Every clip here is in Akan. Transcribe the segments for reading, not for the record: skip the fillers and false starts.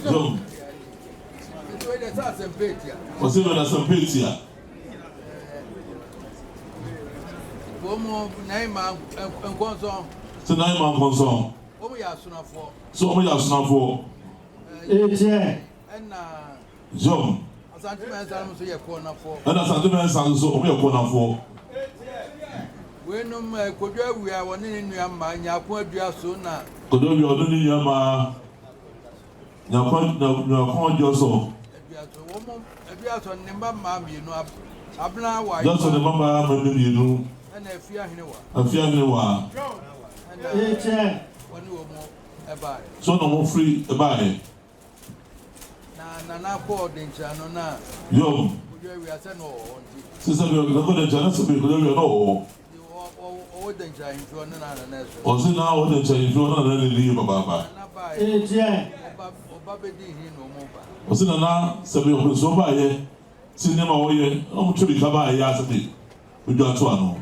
Yo. What's it with Asantehemaa? Asantehemaa Nkonson. Asantehemaa Nkonson. So we are for. John. Asantehemaa so ye corner for. And Asantehemaa so we are corner for. Wenum kodwa wi a woni ne nuama nyako adua so na. Kodwa wi odoni nyama. Nyako adua so. Adua so ne mama mienu abna wa. Just so the mama mienu. Na afia hene wa. Afia hene wa. Woni wo mo eba. So no mo free eba. Na ko dencha no na. Yo. Kodwa wi ase no onti. Sisa bi ko dencha na so bi kodwa wi no. O dencha info no na na so. O se na o dencha info na na ni baba. Oba be di hin no mo ba. O se na se bi o so ba ye. Si ne ma wo ye, o mo twi ka ba ye asete. Ojo ato ano.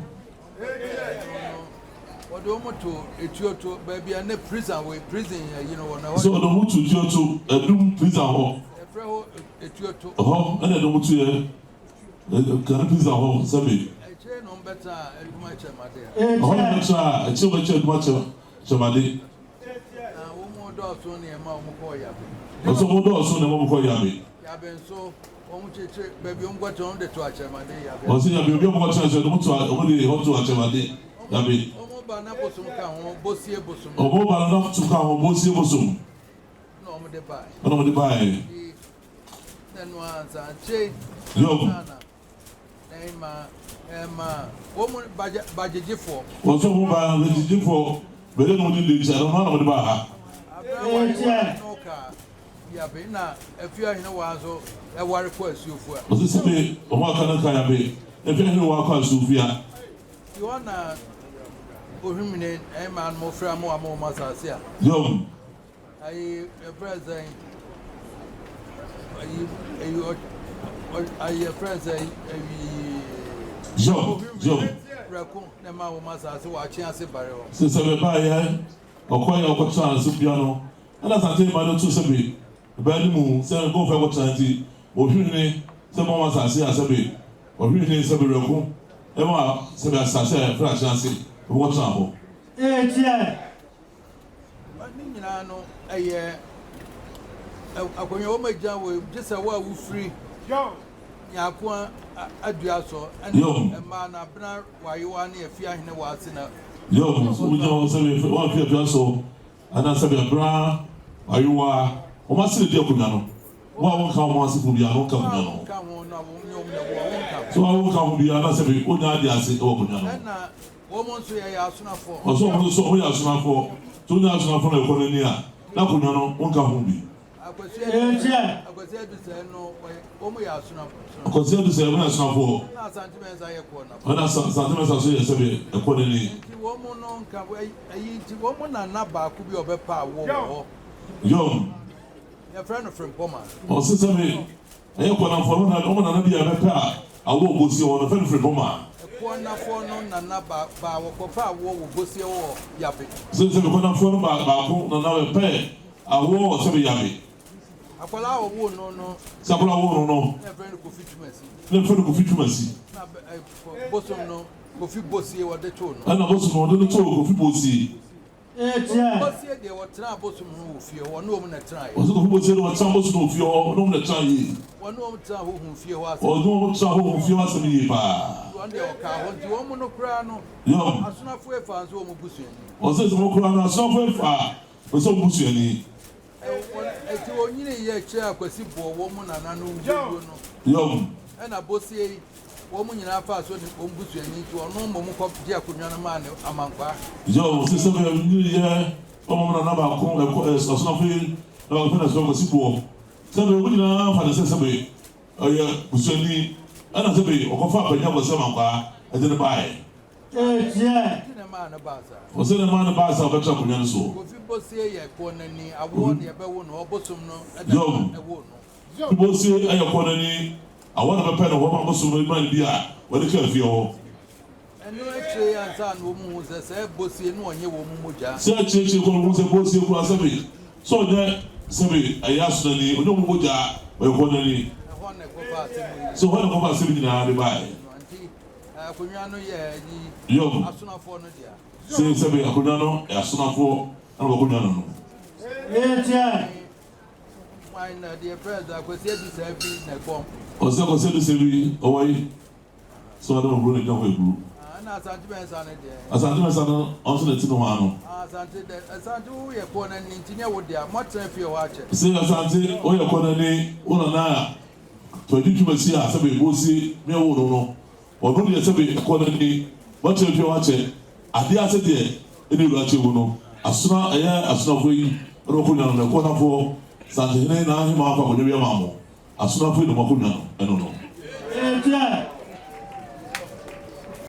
Odo mo to etioto ba bia na prison we prison you know na. So odo mo to etioto edum prison ho. Efre ho etioto. Ho, ene do mo to ye. Kan prison ho sabi. Eche no beta eduma chemade. Ho na cha, eche mo che eduma chemade. Na wo mo do so ne ma mo ko ya. So mo do so ne mo ko ya be. Ya ben so o mo cheche ba bi on gwato on de to achemade ya be. O se ya bi obi mo ko che so mo to o mo de ho to achemade ya be. Ba na bosom ka ho bosie bosom. Obo ba na to ka ho bosie bosom. No mo de bai. No mo de bai. Nenu anza che. Yo. Ema wo mo bajejefo. O so mo ba bajejefo. Bele no ni le cha no na mo de ba ha. No ka. Ya be na afia hene wa so e ware ko asuofo a. O se be o ma ka na ka ya be. Afia hene wa ko asuofia. You wanna ohimine man mo fra mo amo masase a. Yo. Ai president ai president Yo. recounts na ma wo masase wa chi ase bare o. Se se be ba ye okoya okotran so bia no. Ana Asantehema no to se be. Ba ni mu se go fa okotran ti. Ohwini se mo masase a se be. Ohwini se be recounts. E ma se be asase fra chance. Wo tran ho. Ni nyina no eye akonyo wo magya wo gisa wo a wo free nyako adua so and ma na bna wayewa na afia hene wa ase na yo so we know say we want to feel so and say be bra wayewa o ma se de akunya no wo won ka o ma se fu bia no ka akunya no ka ho na wo nyom na wo ka so wo ka hu bia na say be o nya de ase o akunya no na wo mo nso ye ya asonafo o so mo so o ya asonafo to nya asonafo na ekonomi a na akunya no won ka hu bi akwasi adu se no wo mo ya asonafo akwasi adu se mo ya asonafo na Asantehemaa ye ko na na Asantehemaa so ye se be ekonomi nti wo mo no nka ayi nti wo mo na ba ku bi obepa wo ho yo ya friend of Poma o se se me ko na fo na o mo na bi ya bepa awo bosi o no friend Poma ko na fo no na ba wo ko pa wo bosi wo yabe se ko na fo no ba ko na pe awo se be yabe akola wo no sakola wo no na friend ko fitumasi na friend ko fitumasi na bosom no ko fi bosi wo de to no ana bosom no de to ko fi bosi bosi de wo tra bosom no wo fie wo no mo na tra o so ko bosi no tra bosom no fie o no mo na tra yi wo no mo tra ho hu fie ho ase o no mo tra ho hu fie wa se yi ba wo de o ka ho di wo mo no kra no yo asonafo e fa so wo mo busuani o se mo kra na asonafo e fa o so mo busuani eti onyine ye kire akwasi bo wo mo na no wo no yo na bosi wo mo nyina fa so ni wo busuani ti ono mo ko di akonwa no ma ne amankwa yo se be ni ye o mo na ba ko asonafo na ba ko na so akwasi bo se be wo nyina fa se be oya busuani ana se be o ko fa panya bo se mankwa e de bae o se na ma na ba sa ba tra konwa no so ko fi bosi ye ko na ni awo ne be wo no obosom no e wo no bosi aye ko na ni awo na be pe no wo ma bosom no man bi a wo de ka fi o eno eche ansa no mu se bosi no onye wo mu moja se eche ko mu se bosi ko asabe So there sebe ayasuni onye mu moja oyekonani so when go pass sebi na dey buy akonya no ye yo asunafo no dia say sebe akonya no asunafo na go akonya no why na the president akwesi edi sebi na kom ose do sebi owai so ada mo bro na go ebru na Asantehene sa ne dia Asantehene sa no also na tinu ano Asante wo ye ko na ntinya wo dia motra fie wo ache say Asante o ye ko na ni una na to di tuma si a sebe bosi me wo no ono de sebe ko na ni motra fie wo ache ade ase de eni ru ache wo no asuna aya asuna fo yi ro ko na ko na fo Asantehene na ahima afa ko de bi ma mo asuna fo de mo ko na no eno no